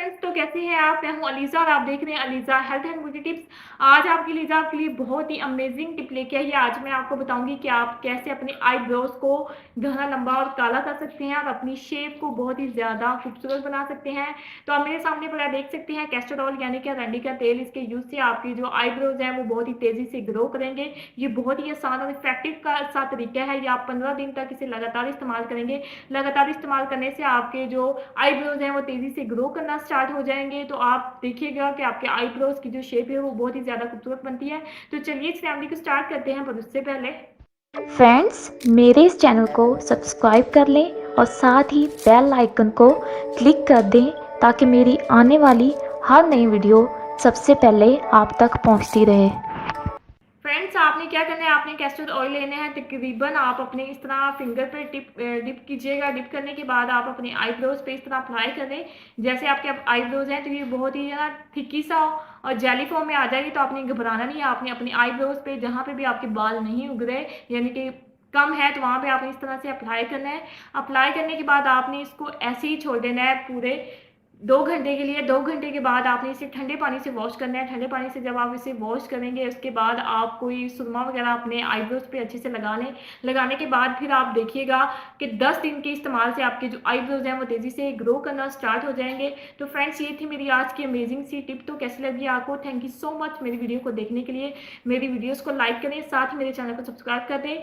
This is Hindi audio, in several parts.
फ्रेंड्स, तो कैसे हैं आप? मैं हूं अलीज़ा और आप देख रहे हैं Aliza health and beauty tips. आज आपके लिए आपके लिए बहुत ही अमेजिंग टिप लेके आई है। आज मैं आपको बताऊंगी कि आप कैसे अपने आईब्रोज को घना, लंबा और काला कर सकते हैं और अपनी शेप को बहुत ही ज़्यादा खूबसूरत बना सकते हैं। तो आप मेरे सामने पर देख सकते हैं कैस्टर ऑयल यानी कि अरंडी का तेल। इसके यूज़ से आपके जो आईब्रोज हैं वो बहुत ही तेज़ी से ग्रो करेंगे। ये बहुत ही आसान और इफेक्टिव का सा तरीका है। ये आप 15 दिन तक इसे लगातार इस्तेमाल करेंगे। लगातार इस्तेमाल करने से आपके जो आईब्रोज हैं वो तेज़ी से ग्रो करना स्टार्ट हो जाएंगे। तो आप देखिएगा कि आपके आईब्रोज की जो शेप है वो बहुत ही ज़्यादा खूबसूरत बनती है। तो चलिए इस फैमिली को स्टार्ट करते हैं, पर उससे पहले फ्रेंड्स, मेरे इस चैनल को सब्सक्राइब कर लें और साथ ही बेल आइकन को क्लिक कर दें ताकि मेरी आने वाली हर नई वीडियो सबसे पहले आप तक पहुंचती रहे। फ्रेंड्स, आपने क्या करना है, आपने कैस्टर ऑयल लेना है। तकरीबन आप अपने इस तरह फिंगर पे डिप कीजिएगा। डिप करने के बाद आप अपने आईब्रोज पे इस तरह अप्लाई करें। जैसे आपके आईब्रोज हैं तो ये बहुत ही ना थिकी सा और जेली फॉर्म में आ जाएगी। तो आपने घबराना नहीं है। आपने अपने आईब्रोज पे जहाँ पे भी आपके बाल नहीं उग रहे यानी कि कम है तो वहाँ पे आपने इस तरह से अप्लाई करना है। अप्लाई करने के बाद आपने इसको ऐसे ही छोड़ देना है पूरे 2 घंटे के लिए। 2 घंटे के बाद आपने इसे ठंडे पानी से वॉश करना है। ठंडे पानी से जब आप इसे वॉश करेंगे उसके बाद आप कोई सुरमा वगैरह अपने आईब्रोज पे अच्छे से लगा लें। लगाने के बाद फिर आप देखिएगा कि 10 दिन के इस्तेमाल से आपके जो आईब्रोज हैं वो तेज़ी से ग्रो करना स्टार्ट हो जाएंगे। तो फ्रेंड्स, ये थी मेरी आज की अमेजिंग सी टिप। तो कैसी लगी आपको? थैंक यू सो मच मेरी वीडियो को देखने के लिए। मेरी वीडियोज़ को लाइक करें, साथ ही मेरे चैनल को सब्सक्राइब कर दें।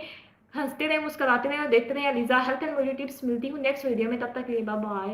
हंसते रहें, मुस्कुराते रहें और देखते रहें Aliza health and beauty tips. मिलती हूँ नेक्स्ट वीडियो में, तब तक के लिए बाय बाय।